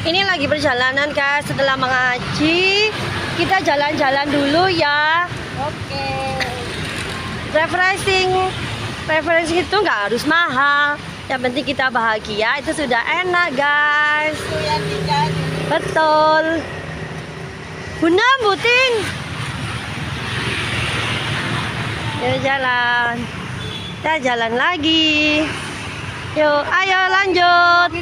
Ini lagi perjalanan guys, setelah mengaji kita jalan-jalan dulu ya. Oke. Refreshing itu nggak harus mahal, yang penting kita bahagia itu sudah enak guys. Itu yang dicari. Betul. Bunda Buting, yuk jalan, kita jalan lagi. Yuk, ayo lanjut.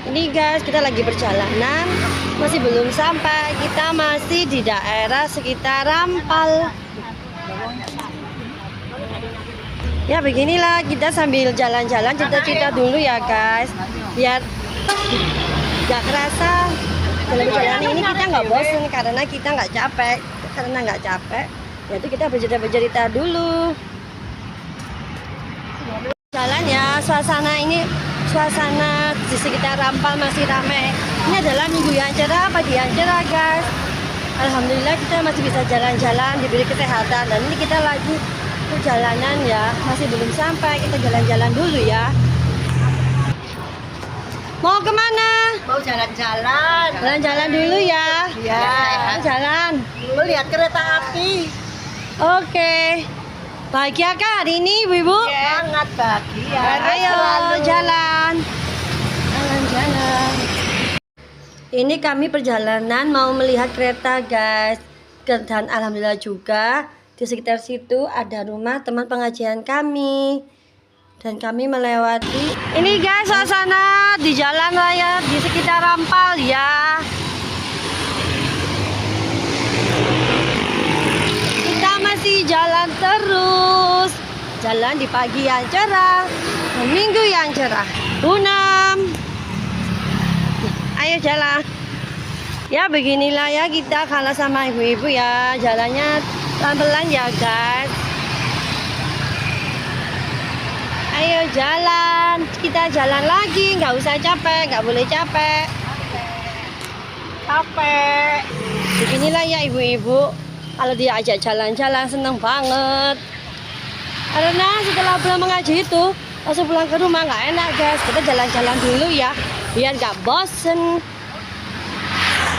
Ini guys, kita lagi perjalanan, masih belum sampai. Kita masih di daerah sekitar Rampal. Ya beginilah, kita sambil jalan-jalan cerita-cerita dulu ya guys, biar nggak kerasa dalam perjalanan ini kita nggak bosan, karena kita nggak capek. Yaitu kita bercerita-cerita dulu. Jalan ya, suasana di sekitar Rampal masih ramai. Ini adalah minggu yang cerah, pagi yang cerah guys. Alhamdulillah kita masih bisa jalan-jalan, diberi kesehatan. Dan ini kita lagi perjalanan ya, masih belum sampai. Kita jalan-jalan dulu ya. Mau kemana? Mau jalan-jalan. Jalan-jalan dulu ya. Ya. Jalan. Melihat kereta api. Oke. Bahagia kah hari ini ibu-ibu? Sangat bahagia. Ayo jalan. Ini kami perjalanan mau melihat kereta guys. Dan alhamdulillah juga di sekitar situ ada rumah teman pengajian kami. Dan kami melewati. Ini guys suasana di jalan raya di sekitar Rampal ya. Kita masih jalan terus. Jalan di pagi yang cerah, minggu yang cerah. Bunam. Ayo jalan. Ya beginilah ya, kita kalah sama ibu-ibu ya. Jalannya pelan-pelan ya guys. Ayo jalan. Kita jalan lagi. Nggak usah capek. Nggak boleh capek. Beginilah ya ibu-ibu. Kalau diajak jalan-jalan seneng banget. Karena setelah pulang mengaji itu langsung pulang ke rumah nggak enak guys. Kita jalan-jalan dulu ya, biar nggak bosen.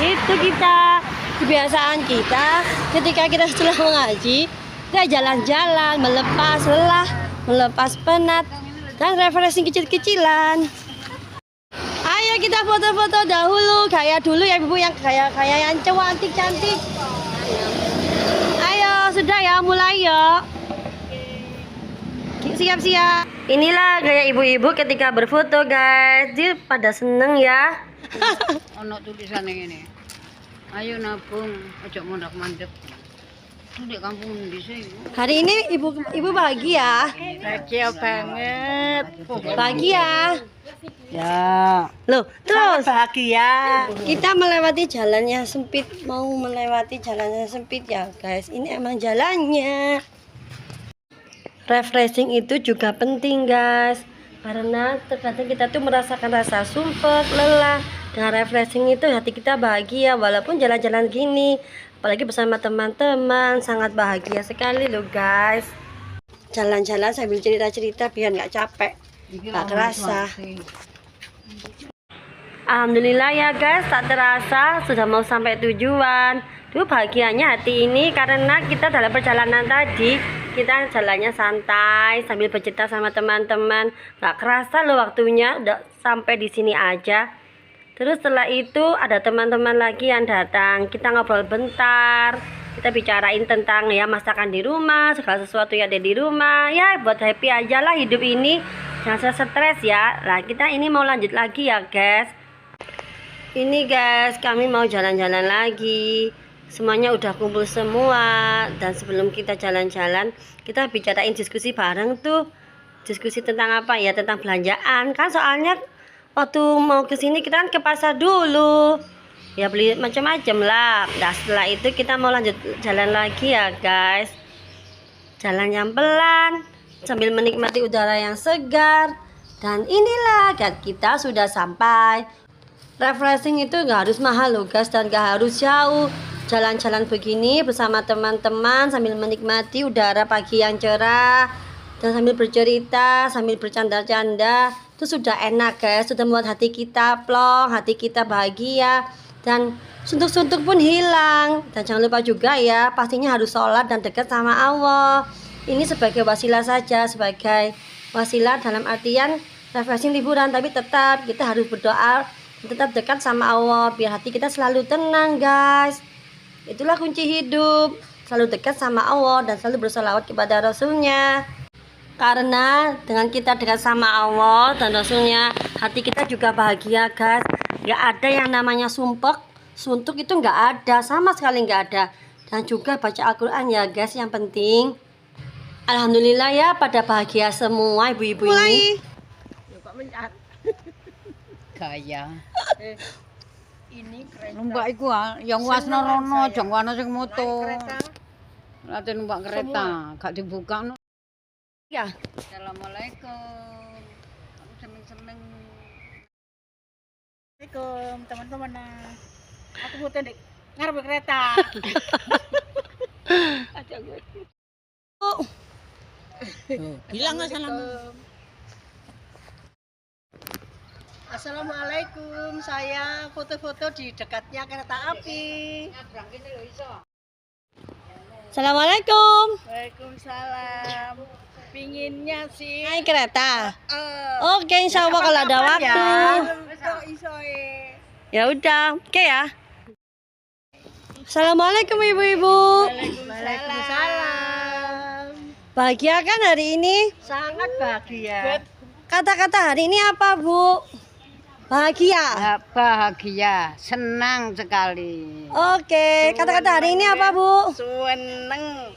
Itu kita kebiasaan kita ketika kita setelah mengaji, kita jalan-jalan, melepas lelah, melepas penat, dan refreshing kecil-kecilan. Ayo kita foto-foto dahulu, kayak dulu ya ibu, yang kayak yang cantik. Ayo sudah ya, mulai yuk. Siap-siap. Inilah gaya ibu-ibu ketika berfoto guys. Dia pada seneng ya. Ono tulisan ini. Ayo nabung, ojo mondok-mandek. Di kampung di sini. Hari ini ibu bahagia. Bahagia banget. Bahagia. Ya. Loh, terus Bahagia. kita melewati jalannya sempit, mau melewati jalannya sempit ya guys. Ini emang jalannya. Refreshing itu juga penting guys, karena terkadang kita tuh merasakan rasa sumpek, lelah. Dengan refreshing itu hati kita bahagia, walaupun jalan-jalan gini, apalagi bersama teman-teman, sangat bahagia sekali loh guys. Jalan-jalan sambil cerita-cerita biar nggak capek, nggak kerasa. Alhamdulillah ya guys, tak terasa sudah mau sampai tujuan. Duh bahagianya hati ini karena kita dalam perjalanan tadi kita jalannya santai sambil bercerita sama teman-teman. Gak kerasa loh waktunya udah sampai di sini aja. Terus setelah itu ada teman-teman lagi yang datang. Kita ngobrol bentar. Kita bicarain tentang ya masakan di rumah, segala sesuatu yang ada di rumah. Ya buat happy aja lah hidup ini. Jangan stres ya. Nah kita ini mau lanjut lagi ya guys. Ini guys kami mau jalan-jalan lagi. Semuanya udah kumpul semua. Dan sebelum kita jalan-jalan, kita bicarain diskusi bareng tuh. Diskusi tentang apa ya? Tentang belanjaan. Kan soalnya waktu mau kesini kita kan ke pasar dulu. Ya beli macam-macam lah. Nah setelah itu kita mau lanjut jalan lagi ya guys. Jalan yang pelan sambil menikmati udara yang segar. Dan inilah kita sudah sampai. Refreshing itu nggak harus mahal loh guys, dan nggak harus jauh. Jalan-jalan begini bersama teman-teman sambil menikmati udara pagi yang cerah dan sambil bercerita, sambil bercanda-canda, itu sudah enak guys, sudah membuat hati kita plong, hati kita bahagia, dan suntuk-suntuk pun hilang. Dan jangan lupa juga ya, pastinya harus sholat dan dekat sama Allah. Ini sebagai wasilah saja, sebagai wasilah dalam artian refreshing liburan, tapi tetap kita harus berdoa, tetap dekat sama Allah biar hati kita selalu tenang guys. Itulah kunci hidup, selalu dekat sama Allah dan selalu bersolawat kepada Rasulnya. Karena dengan kita dekat sama Allah dan Rasulnya, hati kita juga bahagia guys. Gak ada yang namanya sumpek, suntuk itu gak ada, sama sekali gak ada. Dan juga baca Al-Quran ya guys, yang penting. Alhamdulillah ya, pada bahagia semua ibu-ibu ini. Gaya. Ini kereta. Numpak iku yang wasno rono, jang wana sing moto. Kereta. Late numpak kereta, gak dibuka no. Ya. Assalamualaikum. Aku seneng-seneng. Assalamualaikum teman-teman. Aku foto di ngarep kereta. Ajak gue. Bilang assalamualaikum. Assalamualaikum. Saya foto-foto di dekatnya kereta api. Assalamualaikum. Waalaikumsalam. Pinginnya sih. Naik kereta. Oke, insya Allah kalau ada waktu. Kok iso Ya udah, oke ya. Assalamualaikum ibu-ibu. Waalaikumsalam. Bahagia kan hari ini? Sangat bahagia. Kata-kata hari ini apa Bu? Bahagia. Bahagia, senang sekali. Oke, kata-kata hari ini apa Bu? Seneng.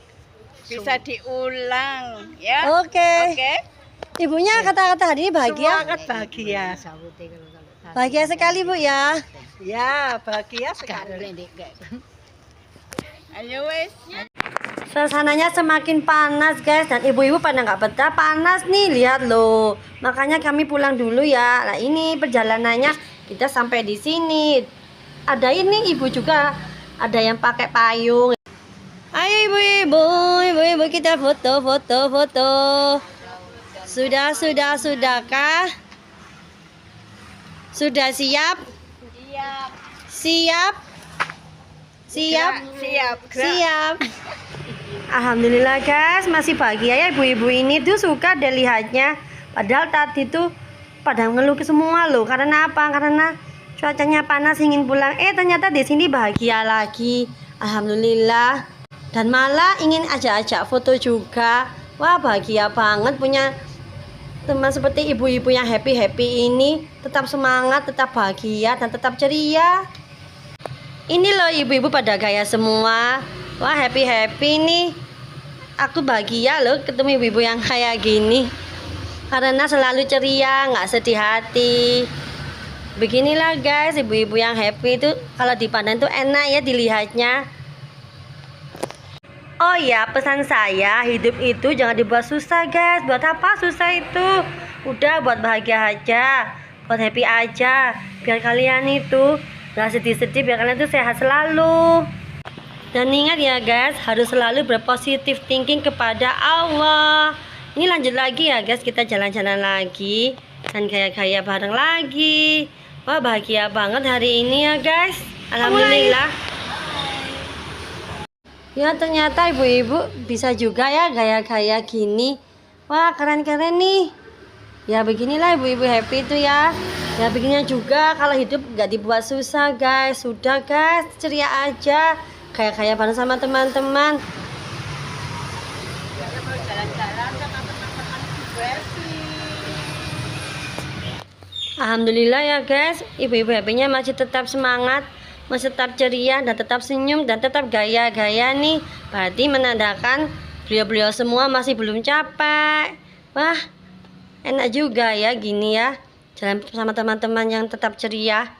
Bisa diulang ya. Oke. Ibunya kata-kata hari ini bahagia. Sangat bahagia. Bahagia sekali Bu ya. Ya, bahagia sekali. Ayo wes. Suasananya semakin panas guys, dan ibu-ibu pada nggak betah, panas nih, lihat loh. Makanya kami pulang dulu ya. Nah ini perjalanannya kita sampai di sini. Ada ini ibu juga, ada yang pakai payung. Ayo ibu-ibu kita foto. Sudahkah? Sudah siap? Siap. Alhamdulillah guys, masih bahagia ya ibu-ibu ini tuh, suka deh lihatnya. Padahal tadi tuh pada ngeluh ke semua loh. Karena apa? Karena cuacanya panas ingin pulang. Ternyata di sini bahagia lagi. Alhamdulillah. Dan malah ingin ajak-ajak foto juga. Wah bahagia banget punya teman seperti ibu-ibu yang happy ini. Tetap semangat, tetap bahagia, dan tetap ceria. Ini loh ibu-ibu pada gaya semua. Wah happy nih. Aku bahagia loh ketemu ibu-ibu yang kayak gini. Karena selalu ceria, nggak sedih hati. Beginilah guys, ibu-ibu yang happy itu kalau dipandang tuh enak ya dilihatnya. Oh ya, pesan saya, hidup itu jangan dibuat susah guys. Buat apa susah itu? Udah buat bahagia aja, buat happy aja. Biar kalian itu gak sedih-sedih, biar kalian tuh sehat selalu. Dan ingat ya guys, harus selalu berpositif thinking kepada Allah. Ini lanjut lagi ya guys, kita jalan-jalan lagi dan gaya-gaya bareng lagi. Wah bahagia banget hari ini ya guys. Alhamdulillah. Ya ternyata ibu-ibu bisa juga ya gaya-gaya gini. Wah keren-keren nih. Ya beginilah ibu-ibu happy itu ya. Ya begininya juga kalau hidup gak dibuat susah guys. Sudah guys, ceria aja. Kayak bareng sama teman-teman. Alhamdulillah ya guys, ibu-ibu happy-nya masih tetap semangat, masih tetap ceria, dan tetap senyum, dan tetap gaya-gaya nih. Berarti menandakan beliau-beliau semua masih belum capek. Wah enak juga ya gini ya, jalan sama teman-teman yang tetap ceria.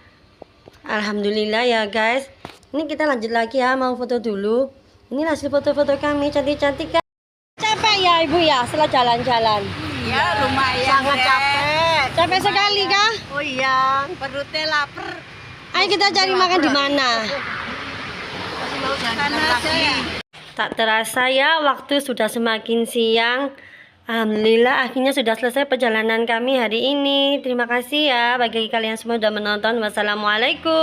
Alhamdulillah ya guys. Ini kita lanjut lagi ya, mau foto dulu. Ini hasil foto-foto kami, cantik-cantik kan. Capek ya ibu ya setelah jalan-jalan? Ya lumayan. Sangat capek. Capek sekali kah? Oh iya, perutnya lapar. Ayo kita cari makan di mana? Sana saya. Tak terasa ya waktu sudah semakin siang. Alhamdulillah akhirnya sudah selesai perjalanan kami hari ini. Terima kasih ya bagi kalian semua sudah menonton. Wassalamualaikum.